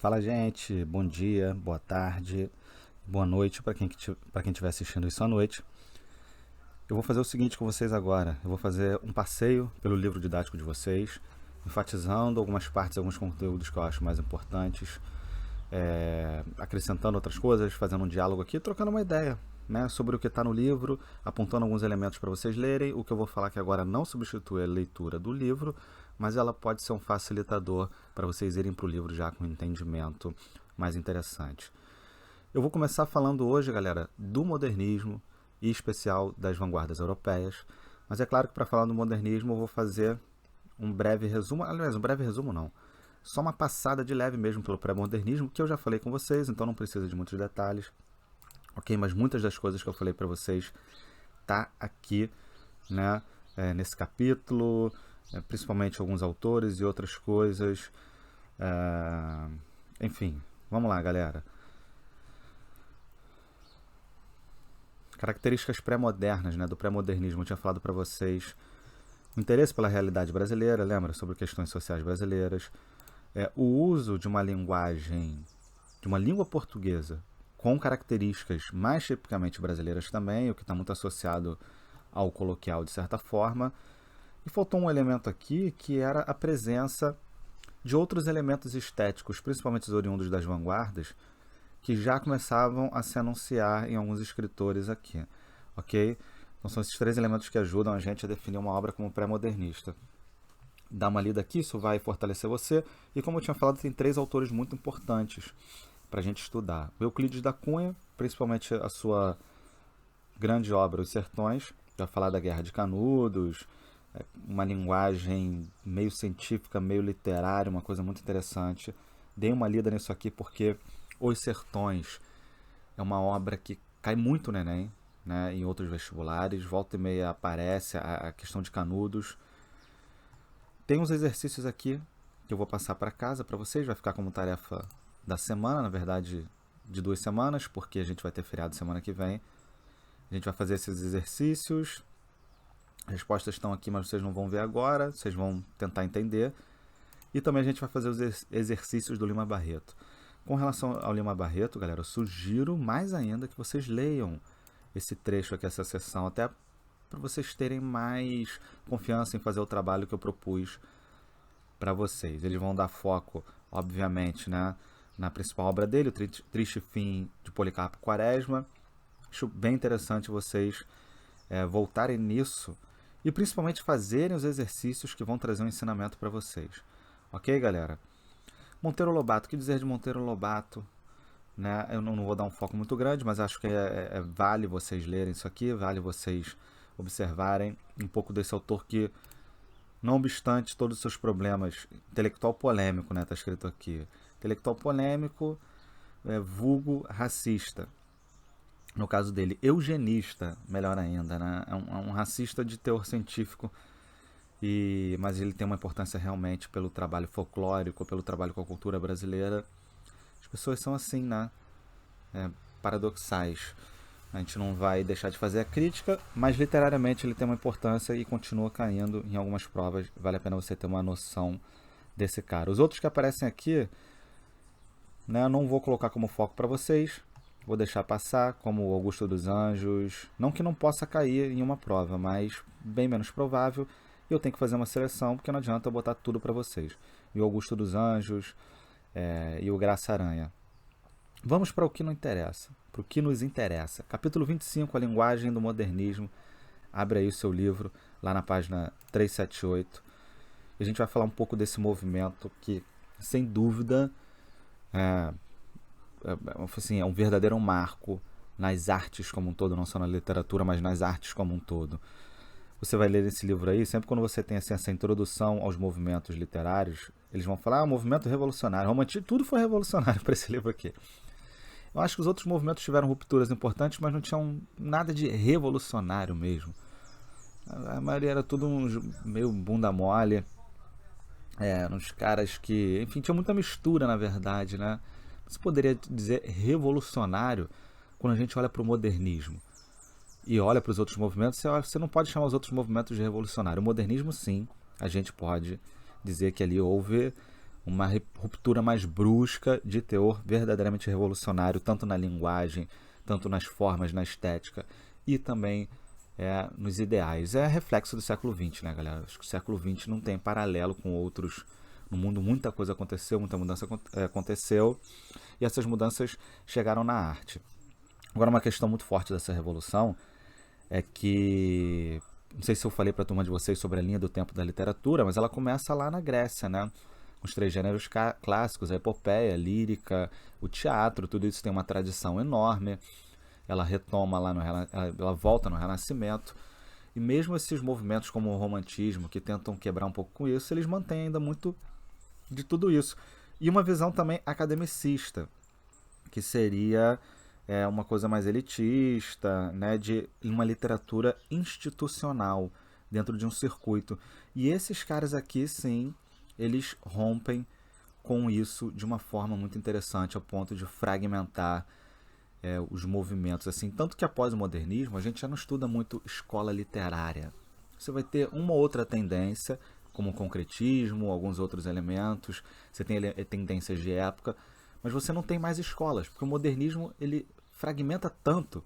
Fala, gente, bom dia, boa tarde, boa noite para quem estiver assistindo isso à noite. Eu vou fazer o seguinte com vocês agora: eu vou fazer um passeio pelo livro didático de vocês, enfatizando algumas partes, alguns conteúdos que eu acho mais importantes, acrescentando outras coisas, fazendo um diálogo aqui, trocando uma ideia, né, sobre o que está no livro, apontando alguns elementos para vocês lerem. O que eu vou falar aqui agora não substitui a leitura do livro, mas ela pode ser um facilitador para vocês irem para o livro já com um entendimento mais interessante. Eu vou começar falando hoje, galera, do modernismo, e em especial das vanguardas europeias, mas é claro que para falar do modernismo eu vou fazer um breve resumo, aliás, um breve resumo não, só uma passada de leve mesmo pelo pré-modernismo, que eu já falei com vocês, então não precisa de muitos detalhes, ok? Mas muitas das coisas que eu falei para vocês tá aqui, né, nesse capítulo, principalmente alguns autores e outras coisas. Enfim, vamos lá, galera. Características pré-modernas, né, do pré-modernismo. Eu tinha falado para vocês o interesse pela realidade brasileira, lembra? Sobre questões sociais brasileiras. O uso de uma linguagem, de uma língua portuguesa com características mais tipicamente brasileiras também, o que está muito associado ao coloquial de certa forma. E faltou um elemento aqui que era a presença de outros elementos estéticos, principalmente os oriundos das vanguardas, que já começavam a se anunciar em alguns escritores aqui, ok? Então são esses três elementos que ajudam a gente a definir uma obra como pré-modernista. Dá uma lida aqui, isso vai fortalecer você. E como eu tinha falado, tem três autores muito importantes para a gente estudar. O Euclides da Cunha, principalmente a sua grande obra, Os Sertões, vai falar da Guerra de Canudos, uma linguagem meio científica, meio literária, uma coisa muito interessante. Dei uma lida nisso aqui porque Os Sertões é uma obra que cai muito no Enem, né, em outros vestibulares, volta e meia aparece a questão de Canudos. Tem uns exercícios aqui que eu vou passar para casa para vocês, vai ficar como tarefa da semana, na verdade de 2 semanas, porque a gente vai ter feriado semana que vem. A gente vai fazer esses exercícios, as respostas estão aqui, mas vocês não vão ver agora, vocês vão tentar entender. E também a gente vai fazer os exercícios do Lima Barreto. Com relação ao Lima Barreto, galera, eu sugiro mais ainda que vocês leiam esse trecho aqui, essa sessão, até para vocês terem mais confiança em fazer o trabalho que eu propus para vocês. Eles vão dar foco, obviamente, né, na principal obra dele, o Triste Fim de Policarpo Quaresma. Acho bem interessante vocês voltarem nisso e principalmente fazerem os exercícios que vão trazer um ensinamento para vocês. Ok, galera? Monteiro Lobato, o que dizer de Monteiro Lobato? Né? Eu não vou dar um foco muito grande, mas acho que vale vocês lerem isso aqui, vale vocês observarem um pouco desse autor que, não obstante todos os seus problemas, intelectual polêmico, né? Tá escrito aqui, intelectual polêmico, vulgo racista. No caso dele, eugenista, melhor ainda, né? É um racista de teor científico, mas ele tem uma importância realmente pelo trabalho folclórico, pelo trabalho com a cultura brasileira. As pessoas são assim, né? Paradoxais. A gente não vai deixar de fazer a crítica, mas literariamente ele tem uma importância e continua caindo em algumas provas. Vale a pena você ter uma noção desse cara. Os outros que aparecem aqui, né, eu não vou colocar como foco para vocês, vou deixar passar, como o Augusto dos Anjos. Não que não possa cair em uma prova, mas bem menos provável. E eu tenho que fazer uma seleção, porque não adianta eu botar tudo para vocês. E o Augusto dos Anjos e o Graça Aranha. Vamos para o que não interessa, para o que nos interessa. Capítulo 25, a linguagem do modernismo. Abre aí o seu livro, lá na página 378. E a gente vai falar um pouco desse movimento que, sem dúvida, é um verdadeiro marco nas artes como um todo, não só na literatura, mas nas artes como um todo. Você vai ler esse livro aí, sempre quando você tem assim, essa introdução aos movimentos literários, eles vão falar, movimento revolucionário. Romantismo, tudo foi revolucionário para esse livro aqui. Eu acho que os outros movimentos tiveram rupturas importantes, mas não tinham nada de revolucionário mesmo. A maioria era tudo meio bunda mole, uns caras que, enfim, tinha muita mistura na verdade, né? Você poderia dizer revolucionário quando a gente olha para o modernismo e olha para os outros movimentos, você não pode chamar os outros movimentos de revolucionário. O modernismo, sim, a gente pode dizer que ali houve uma ruptura mais brusca de teor verdadeiramente revolucionário, tanto na linguagem, tanto nas formas, na estética e também nos ideais. É reflexo do século XX, né, galera? Acho que o século XX não tem paralelo com outros. No mundo muita coisa aconteceu, muita mudança aconteceu, e essas mudanças chegaram na arte. Agora, uma questão muito forte dessa revolução é que, não sei se eu falei para a turma de vocês sobre a linha do tempo da literatura, mas ela começa lá na Grécia, né? Os três gêneros clássicos, a epopeia, a lírica, o teatro, tudo isso tem uma tradição enorme. Ela retoma lá ela volta no Renascimento. E mesmo esses movimentos como o romantismo, que tentam quebrar um pouco com isso, eles mantêm ainda muito de tudo isso. E uma visão também academicista, que seria uma coisa mais elitista, né, de uma literatura institucional dentro de um circuito. E esses caras aqui, sim, eles rompem com isso de uma forma muito interessante, ao ponto de fragmentar os movimentos. Assim, tanto que após o modernismo, a gente já não estuda muito escola literária. Você vai ter uma ou outra tendência, como o concretismo, alguns outros elementos, você tem tendências de época, mas você não tem mais escolas, porque o modernismo ele fragmenta tanto,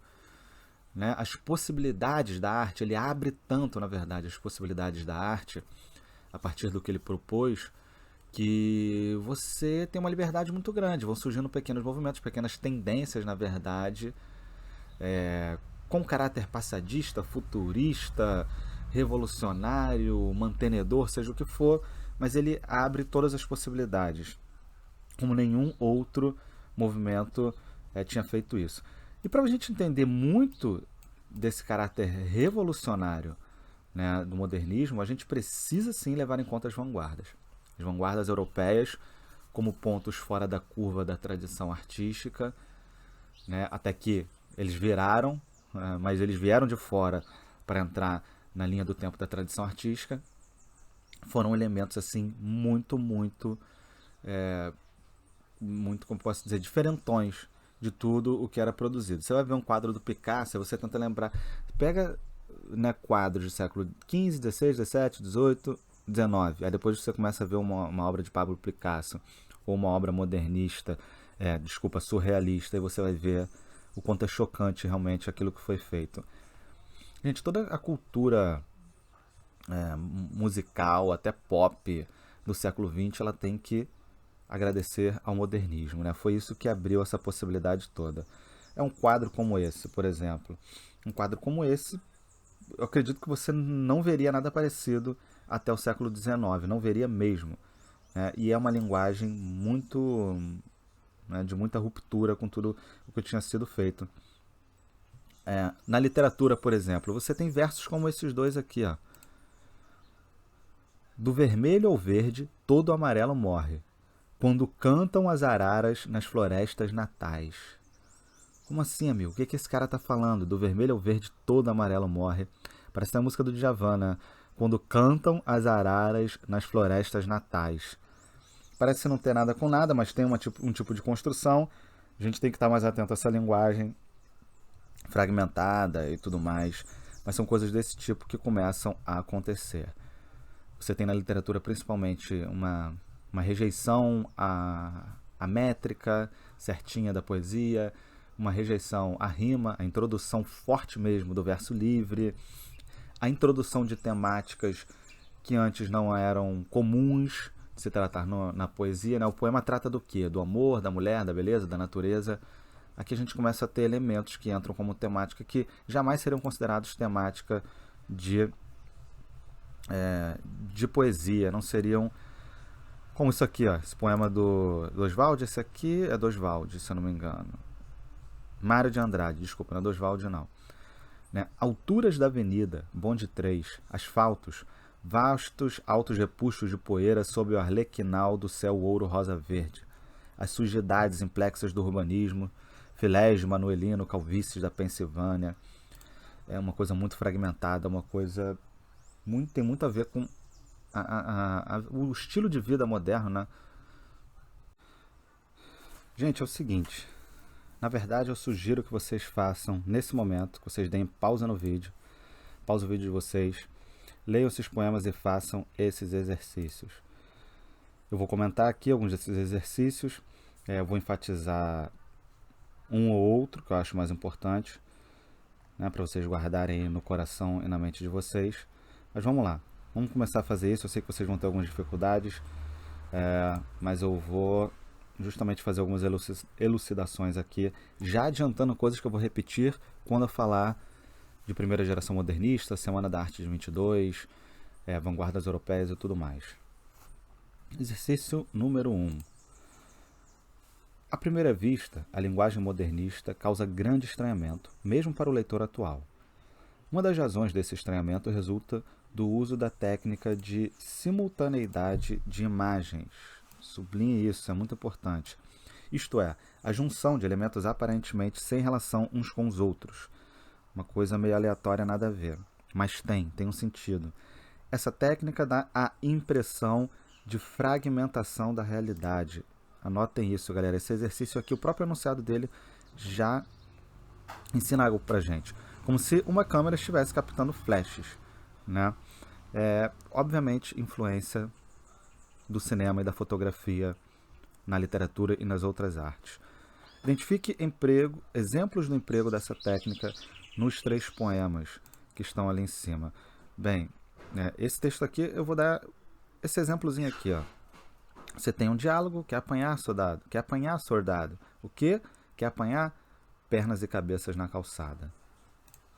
né, as possibilidades da arte, ele abre tanto, na verdade, as possibilidades da arte, a partir do que ele propôs, que você tem uma liberdade muito grande, vão surgindo pequenos movimentos, pequenas tendências, na verdade, com caráter passadista, futurista, revolucionário, mantenedor, seja o que for, mas ele abre todas as possibilidades, como nenhum outro movimento tinha feito isso. E para a gente entender muito desse caráter revolucionário, né, do modernismo, a gente precisa sim levar em conta as vanguardas europeias como pontos fora da curva da tradição artística, né, até que eles viraram, mas eles vieram de fora para entrar na linha do tempo da tradição artística. Foram elementos assim muito, como posso dizer, diferentões de tudo o que era produzido. Você vai ver um quadro do Picasso, você tenta lembrar, pega, né, quadros do século XV, XVI, XVII, XVIII, XIX, aí depois você começa a ver uma obra de Pablo Picasso ou uma obra modernista, surrealista, e você vai ver o quanto é chocante realmente aquilo que foi feito. Gente, toda a cultura musical, até pop do século XX, ela tem que agradecer ao modernismo, né? Foi isso que abriu essa possibilidade toda. É um quadro como esse, por exemplo. Um quadro como esse, eu acredito que você não veria nada parecido até o século XIX, não veria mesmo. Né? E é uma linguagem muito, né, de muita ruptura com tudo o que tinha sido feito. Na literatura, por exemplo, você tem versos como esses dois aqui, ó. Do vermelho ao verde, todo amarelo morre, quando cantam as araras nas florestas natais. Como assim, amigo? O que esse cara tá falando? Do vermelho ao verde, todo amarelo morre. Parece a música do Djavan, né? Quando cantam as araras nas florestas natais. Parece não ter nada com nada, mas tem um tipo de construção. A gente tem que estar mais atento a essa linguagem fragmentada e tudo mais. Mas são coisas desse tipo que começam a acontecer. Você tem na literatura principalmente uma rejeição à métrica certinha da poesia, uma rejeição à rima, a introdução forte mesmo do verso livre, a introdução de temáticas que antes não eram comuns de se tratar na poesia. Né? O poema trata do quê? Do amor, da mulher, da beleza, da natureza. Aqui a gente começa a ter elementos que entram como temática que jamais seriam considerados temática de poesia, não seriam como isso aqui, ó, esse poema do Oswald. Esse aqui é do Oswald, se eu não me engano. Mário de Andrade, desculpa, não é do Oswald não. Né? Alturas da avenida, bonde 3, asfaltos, vastos altos repustos de poeira sob o arlequinal do céu ouro rosa verde. As sujidades implexas do urbanismo, filés de Manuelino, calvícies da Pensilvânia. É uma coisa muito fragmentada, uma coisa tem muito a ver com o estilo de vida moderno, né? Gente, é o seguinte. Na verdade, eu sugiro que vocês façam, nesse momento, que vocês deem pausa no vídeo, pausa o vídeo de vocês, leiam esses poemas e façam esses exercícios. Eu vou comentar aqui alguns desses exercícios, eu vou enfatizar um ou outro que eu acho mais importante, né, para vocês guardarem no coração e na mente de vocês. Mas vamos lá, vamos começar a fazer isso. Eu sei que vocês vão ter algumas dificuldades, mas eu vou justamente fazer algumas elucidações aqui, já adiantando coisas que eu vou repetir quando eu falar de primeira geração modernista, Semana da Arte de 22, vanguardas europeias e tudo mais. Exercício número 1. À primeira vista, a linguagem modernista causa grande estranhamento, mesmo para o leitor atual. Uma das razões desse estranhamento resulta do uso da técnica de simultaneidade de imagens. Sublinhe isso, é muito importante. Isto é, a junção de elementos aparentemente sem relação uns com os outros. Uma coisa meio aleatória, nada a ver. Mas tem um sentido. Essa técnica dá a impressão de fragmentação da realidade. Anotem isso, galera. Esse exercício aqui, o próprio enunciado dele já ensina algo pra gente. Como se uma câmera estivesse captando flashes, né? Obviamente, influência do cinema e da fotografia na literatura e nas outras artes. Identifique exemplos do emprego dessa técnica nos 3 poemas que estão ali em cima. Bem, esse texto aqui, eu vou dar esse exemplozinho aqui, ó. Você tem um diálogo, quer apanhar soldado, quer apanhar soldado. O quê? Quer apanhar pernas e cabeças na calçada.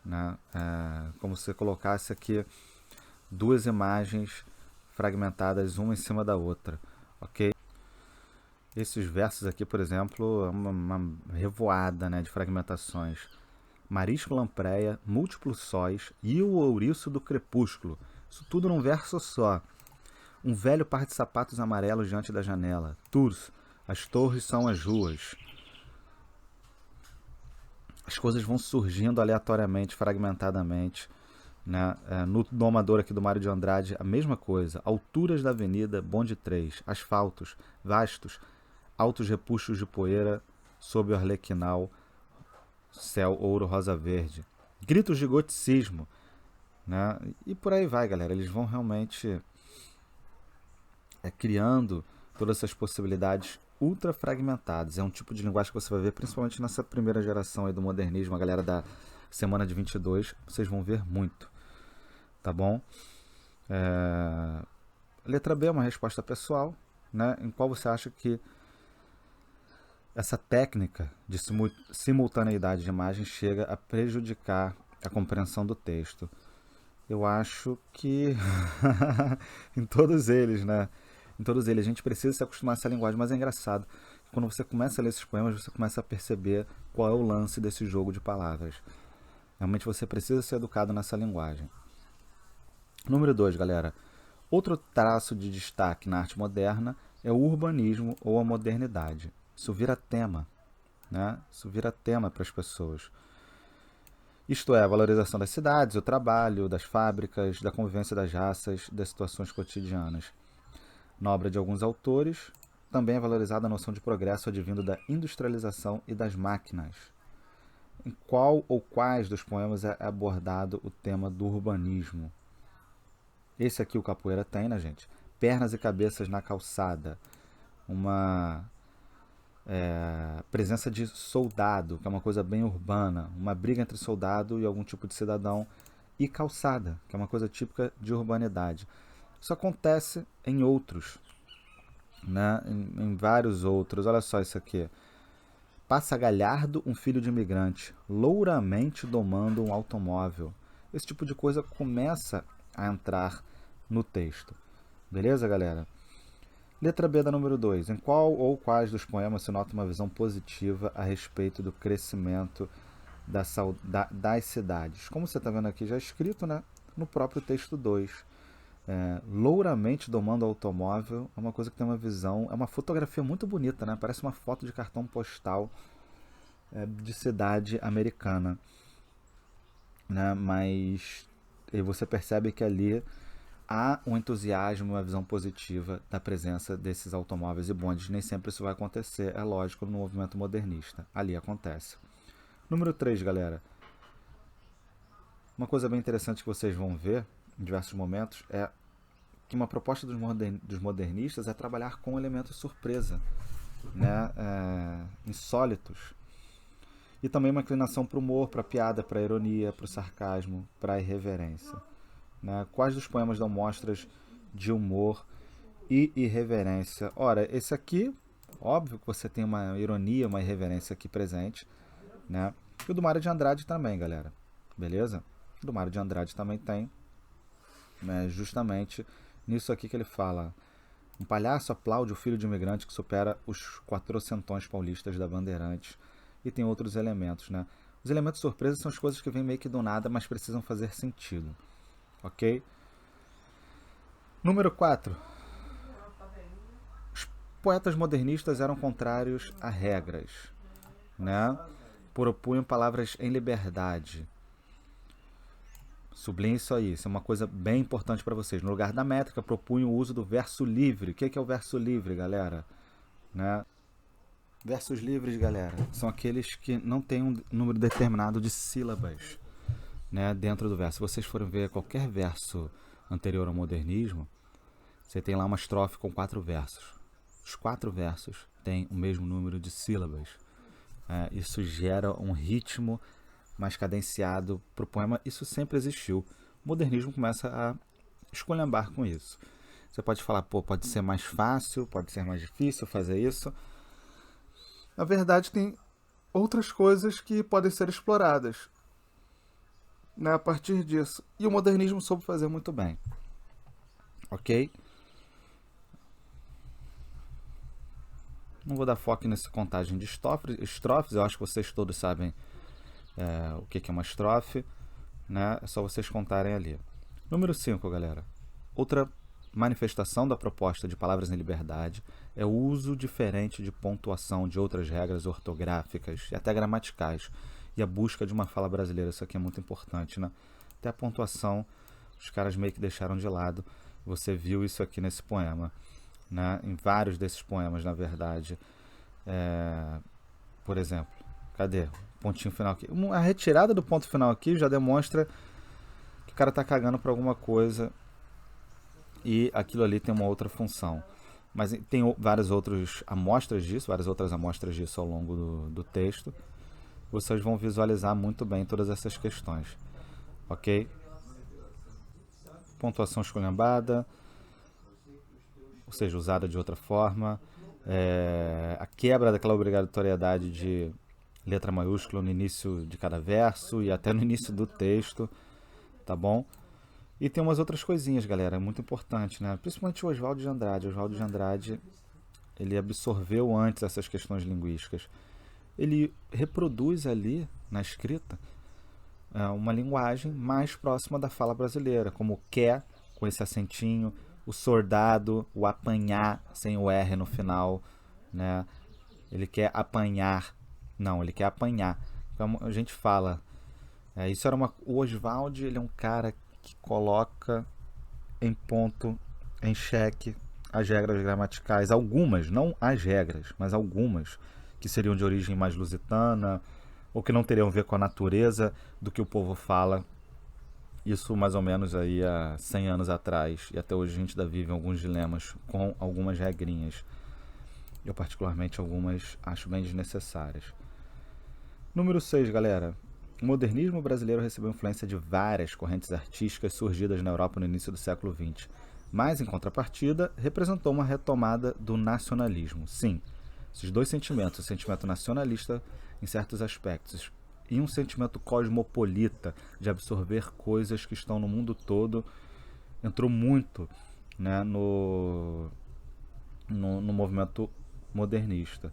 Né? Como se você colocasse aqui 2 imagens fragmentadas uma em cima da outra, ok? Esses versos aqui, por exemplo, é uma revoada, né, de fragmentações. Marisco lampreia, múltiplos sóis e o ouriço do crepúsculo. Isso tudo num verso só. Um velho par de sapatos amarelos diante da janela. Tours, as torres são as ruas. As coisas vão surgindo aleatoriamente, fragmentadamente. Né? No domador aqui do Mário de Andrade, a mesma coisa. Alturas da avenida, bonde 3, asfaltos, vastos, altos repuxos de poeira sob o arlequinal, céu ouro rosa verde. Gritos de goticismo. Né? E por aí vai, galera. Eles vão realmente criando todas essas possibilidades ultra fragmentadas. É um tipo de linguagem que você vai ver principalmente nessa primeira geração aí do modernismo, a galera da Semana de 22, vocês vão ver muito, tá bom? Letra B é uma resposta pessoal, né, em qual você acha que essa técnica de simultaneidade de imagens chega a prejudicar a compreensão do texto. Eu acho que em todos eles, né? Em todos eles, a gente precisa se acostumar a essa linguagem, mas é engraçado. Quando você começa a ler esses poemas, você começa a perceber qual é o lance desse jogo de palavras. Realmente você precisa ser educado nessa linguagem. Número 2, galera. Outro traço de destaque na arte moderna é o urbanismo ou a modernidade. Isso vira tema, né? Isso vira tema para as pessoas. Isto é, a valorização das cidades, o trabalho, das fábricas, da convivência das raças, das situações cotidianas. Na obra de alguns autores, também é valorizada a noção de progresso advindo da industrialização e das máquinas. Em qual ou quais dos poemas é abordado o tema do urbanismo? Esse aqui o Capoeira tem, né, gente? Pernas e cabeças na calçada. Uma presença de soldado, que é uma coisa bem urbana. Uma briga entre soldado e algum tipo de cidadão. E calçada, que é uma coisa típica de urbanidade. Isso acontece em outros, né? Em vários outros. Olha só isso aqui. Passa Galhardo, um filho de imigrante, louramente domando um automóvel. Esse tipo de coisa começa a entrar no texto. Beleza, galera? Letra B da número 2. Em qual ou quais dos poemas se nota uma visão positiva a respeito do crescimento das cidades? Como você está vendo aqui já escrito, né? No próprio texto 2. Louramente domando o automóvel é uma coisa que tem uma visão, é uma fotografia muito bonita, né? Parece uma foto de cartão postal de cidade americana, né? Mas você percebe que ali há um entusiasmo, uma visão positiva da presença desses automóveis e bondes. Nem sempre isso vai acontecer, é lógico, no movimento modernista. Ali acontece. Número 3, galera. Uma coisa bem interessante que vocês vão ver em diversos momentos é que uma proposta dos modernistas é trabalhar com elementos surpresa, né? Insólitos. E também uma inclinação para o humor, para a piada, para a ironia, para o sarcasmo, para a irreverência. Né? Quais dos poemas dão mostras de humor e irreverência? Ora, esse aqui, óbvio que você tem uma ironia, uma irreverência aqui presente, né? E o do Mário de Andrade também, galera. Beleza? O do Mário de Andrade também tem, né? Justamente nisso aqui que ele fala: um palhaço aplaude o filho de um imigrante que supera os 400 paulistas da Bandeirantes. E tem outros elementos, né? Os elementos surpresa são as coisas que vêm meio que do nada, mas precisam fazer sentido. Ok? Número 4. Os poetas modernistas eram contrários a regras, né? Propunham palavras em liberdade. Sublinhe isso aí, isso é uma coisa bem importante para vocês. No lugar da métrica, propunham o uso do verso livre. O que é o verso livre, galera? Né? Versos livres, galera, são aqueles que não têm um número determinado de sílabas, né, dentro do verso. Se vocês forem ver qualquer verso anterior ao modernismo, você tem lá uma estrofe com 4 versos. Os 4 versos têm o mesmo número de sílabas. Isso gera um ritmo mais cadenciado para o poema. Isso sempre existiu. O modernismo começa a esculhambar com isso. Você pode falar, pode ser mais fácil, pode ser mais difícil fazer isso. Na verdade, tem outras coisas que podem ser exploradas, né, a partir disso. E o modernismo soube fazer muito bem. Ok? Não vou dar foco nessa contagem de estrofes. Eu acho que vocês todos sabem o que é uma estrofe, né? É só vocês contarem ali. Número 5, galera. Outra manifestação da proposta de palavras em liberdade é o uso diferente de pontuação de outras regras ortográficas e até gramaticais e a busca de uma fala brasileira. Isso aqui é muito importante, né? Até a pontuação os caras meio que deixaram de lado. Você viu isso aqui nesse poema, né? Em vários desses poemas, na verdade. Por exemplo, cadê o pontinho final aqui? A retirada do ponto final aqui já demonstra que o cara tá cagando para alguma coisa e aquilo ali tem uma outra função. Mas tem várias outras amostras disso ao longo do texto. Vocês vão visualizar muito bem todas essas questões. Ok? Pontuação esculhambada, ou seja, usada de outra forma. A quebra daquela obrigatoriedade de letra maiúscula no início de cada verso e até no início do texto. Tá bom? E tem umas outras coisinhas, galera, muito importante, né? Principalmente o Oswaldo de Andrade. O Oswaldo de Andrade, ele absorveu antes essas questões linguísticas. Ele reproduz ali, na escrita, uma linguagem mais próxima da fala brasileira, como o quer, com esse acentinho, o sordado, o apanhar, sem o R no final, né? Ele quer apanhar. Não, ele quer apanhar. Então, a gente fala... o Oswaldo, ele é um cara que coloca em ponto, em xeque, as regras gramaticais, algumas, não as regras, mas algumas, que seriam de origem mais lusitana, ou que não teriam a ver com a natureza do que o povo fala. Isso mais ou menos aí há 100 anos atrás, e até hoje a gente ainda vive alguns dilemas com algumas regrinhas. Eu particularmente algumas acho bem desnecessárias. Número 6, galera. O modernismo brasileiro recebeu influência de várias correntes artísticas surgidas na Europa no início do século XX, mas, em contrapartida, representou uma retomada do nacionalismo. Sim, esses dois sentimentos, o sentimento nacionalista em certos aspectos e um sentimento cosmopolita de absorver coisas que estão no mundo todo, entrou muito, né, no movimento modernista.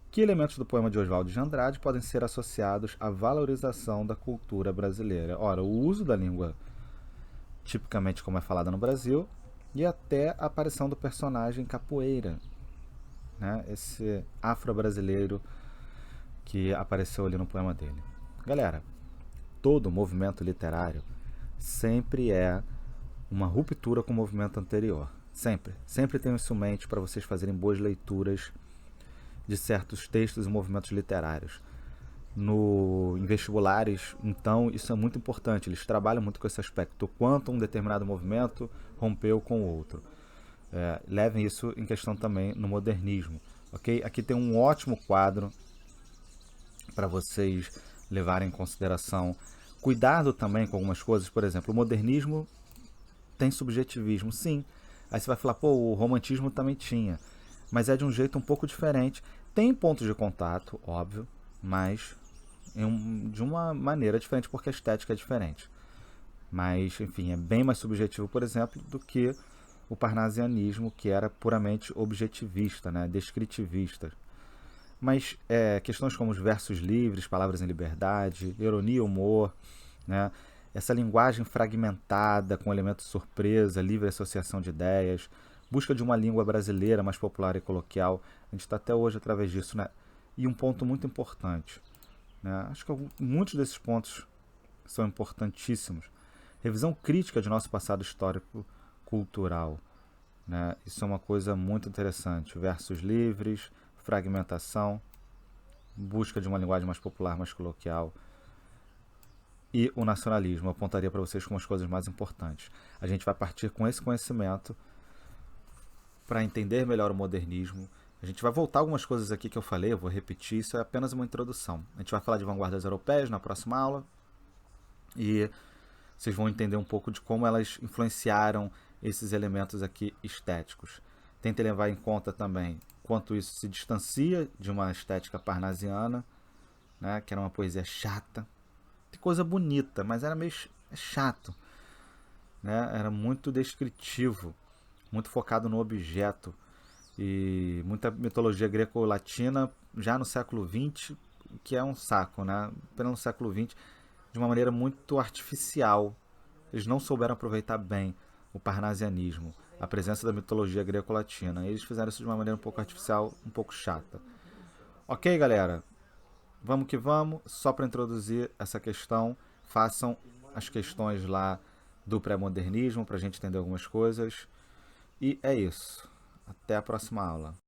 Que elementos do poema de Oswaldo de Andrade podem ser associados à valorização da cultura brasileira? Ora, o uso da língua tipicamente como é falada no Brasil e até a aparição do personagem Capoeira, né? Esse afro-brasileiro que apareceu ali no poema dele. Galera, todo movimento literário sempre é uma ruptura com o movimento anterior. Sempre tenham isso em mente para vocês fazerem boas leituras de certos textos e movimentos literários. em vestibulares, então isso é muito importante. Eles trabalham muito com esse aspecto, o quanto um determinado movimento rompeu com o outro. Levem isso em questão também no modernismo. Ok? Aqui tem um ótimo quadro para vocês levarem em consideração. Cuidado também com algumas coisas, por exemplo, o modernismo tem subjetivismo, sim. Aí você vai falar, pô, o romantismo também tinha, mas é de um jeito um pouco diferente. Tem pontos de contato, óbvio, mas de uma maneira diferente, porque a estética é diferente. Mas, enfim, é bem mais subjetivo, por exemplo, do que o parnasianismo, que era puramente objetivista, né, descritivista. Mas questões como os versos livres, palavras em liberdade, ironia e humor, né, essa linguagem fragmentada, com elementos de surpresa, livre associação de ideias, busca de uma língua brasileira mais popular e coloquial, a gente está até hoje através disso, né? E um ponto muito importante, né? Acho que muitos desses pontos são importantíssimos. Revisão crítica de nosso passado histórico cultural, né? Isso é uma coisa muito interessante. Versos livres, fragmentação, busca de uma linguagem mais popular, mais coloquial. E o nacionalismo, eu apontaria para vocês como as coisas mais importantes. A gente vai partir com esse conhecimento para entender melhor o modernismo. A gente vai voltar algumas coisas aqui que eu falei, eu vou repetir, isso é apenas uma introdução. A gente vai falar de vanguardas europeias na próxima aula e vocês vão entender um pouco de como elas influenciaram esses elementos aqui estéticos. Tentem levar em conta também quanto isso se distancia de uma estética parnasiana, né, que era uma poesia chata. Tem coisa bonita, mas era meio chato, né? Era muito descritivo, muito focado no objeto. E muita mitologia greco-latina já no século XX, que é um saco, né? Apenas no século XX, de uma maneira muito artificial. Eles não souberam aproveitar bem o parnasianismo, a presença da mitologia greco-latina. Eles fizeram isso de uma maneira um pouco artificial, um pouco chata. Ok, galera? Vamos que vamos. Só para introduzir essa questão, façam as questões lá do pré-modernismo para a gente entender algumas coisas. E é isso. Até a próxima aula.